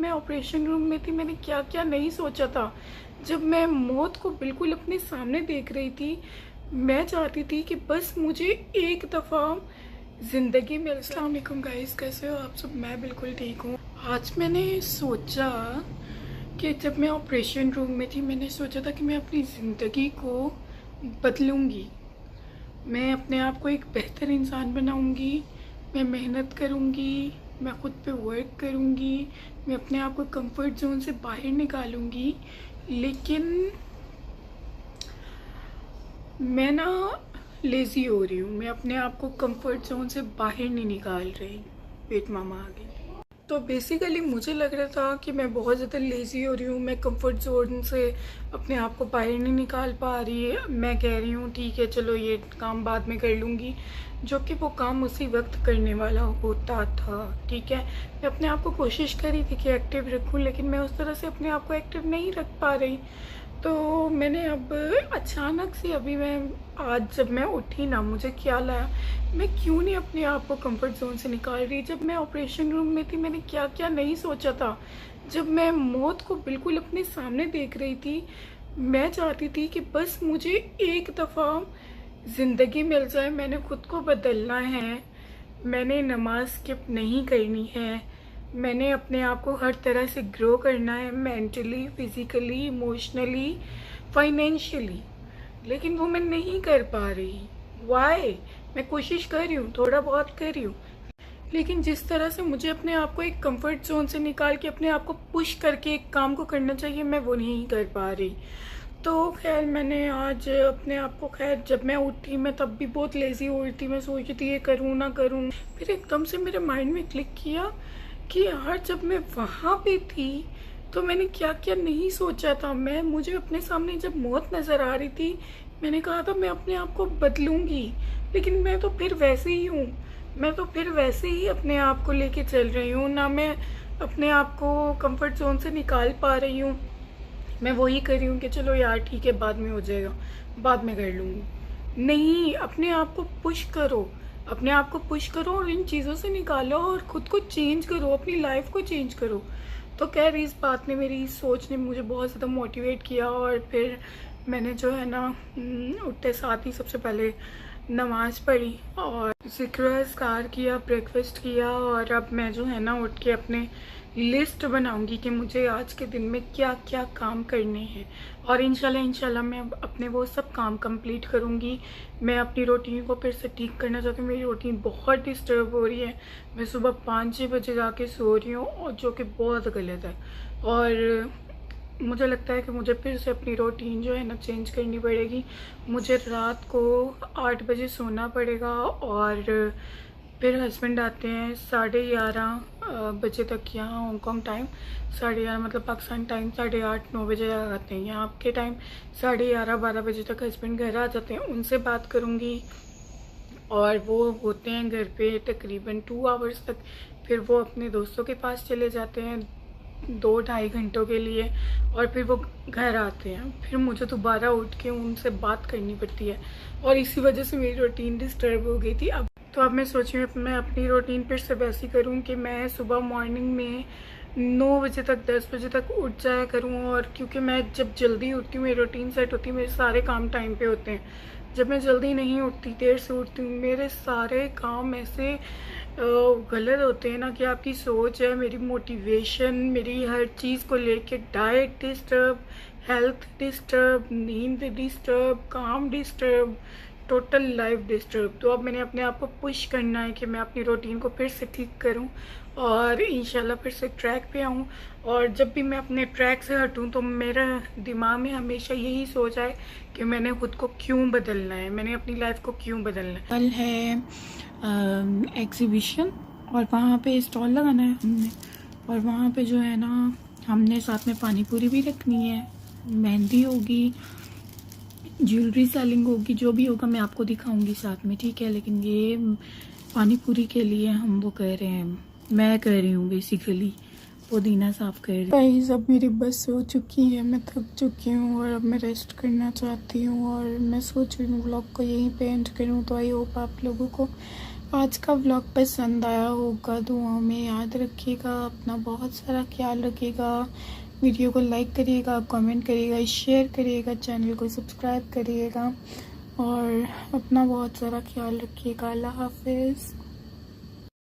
मैं operation room में थी, मैंने क्या क्या नहीं सोचा था। जब मैं मौत को बिल्कुल अपने सामने देख रही थी, मैं चाहती थी कि बस मुझे एक दफ़ा ज़िंदगी में। अस्सलाम वालेकुम गाइस, कैसे हो आप सब? मैं बिल्कुल ठीक हूँ। आज मैंने सोचा कि जब मैं ऑपरेशन रूम में थी, मैंने सोचा था कि मैं अपनी ज़िंदगी को बदलूँगी। मैं अपने आप को एक बेहतर इंसान बनाऊँगी, मैं मेहनत करूँगी, मैं ख़ुद पे वर्क करूँगी, मैं अपने आप को कंफर्ट जोन से बाहर निकालूँगी। लेकिन मैं ना लेज़ी हो रही हूँ, मैं अपने आप को कंफर्ट जोन से बाहर नहीं निकाल रही। वेट, मामा आ गई। तो बेसिकली मुझे लग रहा था कि मैं बहुत ज़्यादा लेज़ी हो रही हूँ, मैं कंफर्ट जोन से अपने आप को बाहर नहीं निकाल पा रही। मैं कह रही हूँ ठीक है चलो ये काम बाद में कर लूँगी, जो कि वो काम उसी वक्त करने वाला होता था। ठीक है, मैं अपने आप को कोशिश कर रही थी कि एक्टिव रखूँ, लेकिन मैं उस तरह से अपने आप को एक्टिव नहीं रख पा रही। तो मैंने अब अचानक से अभी आज जब मैं उठी ना, मुझे ख्याल आया मैं क्यों नहीं अपने आप को कंफर्ट जोन से निकाल रही। जब मैं ऑपरेशन रूम में थी, मैंने क्या क्या नहीं सोचा था। जब मैं मौत को बिल्कुल अपने सामने देख रही थी, मैं चाहती थी कि बस मुझे एक दफ़ा ज़िंदगी मिल जाए। मैंने ख़ुद को बदलना है, मैंने नमाज स्किप नहीं करनी है, मैंने अपने आप को हर तरह से ग्रो करना है, मेंटली, फिज़िकली, इमोशनली, फाइनेंशियली। लेकिन वो मैं नहीं कर पा रही। वाई? मैं कोशिश कर रही हूँ, थोड़ा बहुत कर रही हूँ, लेकिन जिस तरह से मुझे अपने आप को एक कंफर्ट जोन से निकाल के अपने आप को पुश करके एक काम को करना चाहिए, मैं वो नहीं कर पा रही। तो खैर मैंने आज अपने आप को, खैर जब मैं उठी मैं तब भी बहुत लेज़ी हो रही थी। मैं सोच रही थी ये करूँ ना करूँ। फिर एकदम से मेरे माइंड में क्लिक किया कि यार जब मैं वहाँ पे थी तो मैंने क्या क्या नहीं सोचा था। मुझे अपने सामने जब मौत नज़र आ रही थी, मैंने कहा था मैं अपने आप को बदलूँगी, लेकिन मैं तो फिर वैसे ही हूँ। मैं तो फिर वैसे ही अपने आप को लेके चल रही हूँ, ना मैं अपने आप को कंफर्ट जोन से निकाल पा रही हूँ। मैं वही कर रही हूँ कि चलो यार ठीक है बाद में हो जाएगा, बाद में कर लूँगी। नहीं, अपने आप को पुश करो, अपने आप को पुश करो और इन चीज़ों से निकालो और ख़ुद को चेंज करो, अपनी लाइफ को चेंज करो। तो खैर इस बात ने, मेरी इस सोच ने मुझे बहुत ज़्यादा मोटिवेट किया। और फिर मैंने जो है ना उठते साथ ही सबसे पहले नमाज पढ़ी और ज़िक्र-अस्कार किया, ब्रेकफास्ट किया। और अब मैं जो है ना उठ के अपने लिस्ट बनाऊंगी कि मुझे आज के दिन में क्या क्या काम करने हैं, और इंशाल्लाह मैं अपने वो सब काम कंप्लीट करूंगी। मैं अपनी रूटीन को फिर से ठीक करना चाहती हूँ। मेरी रूटीन बहुत डिस्टर्ब हो रही है। मैं सुबह 5-6 बजे जाके सो रही हूँ, और जो कि बहुत गलत है। और मुझे लगता है कि मुझे फिर से अपनी रूटीन जो है ना चेंज करनी पड़ेगी। मुझे रात को 8 बजे सोना पड़ेगा, और फिर हस्बैंड आते हैं 11:30 बजे तक यहाँ हांगकॉन्ग टाइम। 11:30 मतलब पाकिस्तान टाइम 8:30-9 बजे आते हैं। यहाँ के टाइम 11:30-12 बजे तक हस्बैंड घर आ जाते हैं। उनसे बात करूँगी, और वो होते हैं घर पे तकरीबन 2 आवर्स तक। फिर वो अपने दोस्तों के पास चले जाते हैं 2-2.5 घंटों के लिए, और फिर वो घर आते हैं। फिर मुझे दोबारा उठ के उनसे बात करनी पड़ती है, और इसी वजह से मेरी रूटीन डिस्टर्ब हो गई थी। अब मैं सोच रही हूँ मैं अपनी रूटीन फिर से वैसी करूँ कि मैं सुबह मॉर्निंग में 9 बजे तक 10 बजे तक उठ जाया करूँ। और क्योंकि मैं जब जल्दी उठती हूँ मेरी रूटीन सेट होती है, मेरे सारे काम टाइम पे होते हैं। जब मैं जल्दी नहीं उठती, देर से उठती हूँ, मेरे सारे काम ऐसे गलत होते हैं ना कि आपकी सोच है, मेरी मोटिवेशन, मेरी हर चीज़ को लेके, डाइट डिस्टर्ब, हेल्थ डिस्टर्ब, नींद डिस्टर्ब, काम डिस्टर्ब, टोटल लाइफ डिस्टर्ब। तो अब मैंने अपने आप को पुश करना है कि मैं अपनी रूटीन को फिर से ठीक करूं, और इंशाल्लाह फिर से ट्रैक पे आऊं। और जब भी मैं अपने ट्रैक से हटूं तो मेरा दिमाग में हमेशा यही सोच आए कि मैंने खुद को क्यों बदलना है, मैंने अपनी लाइफ को क्यों बदलना है। कल है एग्ज़िबिशन, और वहाँ पे स्टॉल लगाना है हमने, और वहाँ पे जो है ना हमने साथ में पानी पूरी भी रखनी है, मेहंदी होगी, ज्वेलरी सेलिंग होगी, जो भी होगा मैं आपको दिखाऊंगी साथ में, ठीक है। लेकिन ये पानी पूरी के लिए हम वो कर रहे हैं, मैं कर रही हूँ बेसिकली, पुदीना साफ़ कर रही हूँ। गाइस अब मेरी बस हो चुकी है, मैं थक चुकी हूँ और अब मैं रेस्ट करना चाहती हूँ, और मैं सोच रही हूँ व्लॉग को यहीं पे एंड करूँ। तो आई होप आप लोगों को आज का व्लॉग पसंद आया होगा, दुआओं में याद रखिएगा, अपना बहुत सारा ख्याल रखिएगा। वीडियो को लाइक करिएगा, कमेंट करिएगा, शेयर करिएगा, चैनल को सब्सक्राइब करिएगा और अपना बहुत सारा ख्याल रखिएगा। अल्लाह हाफिज़।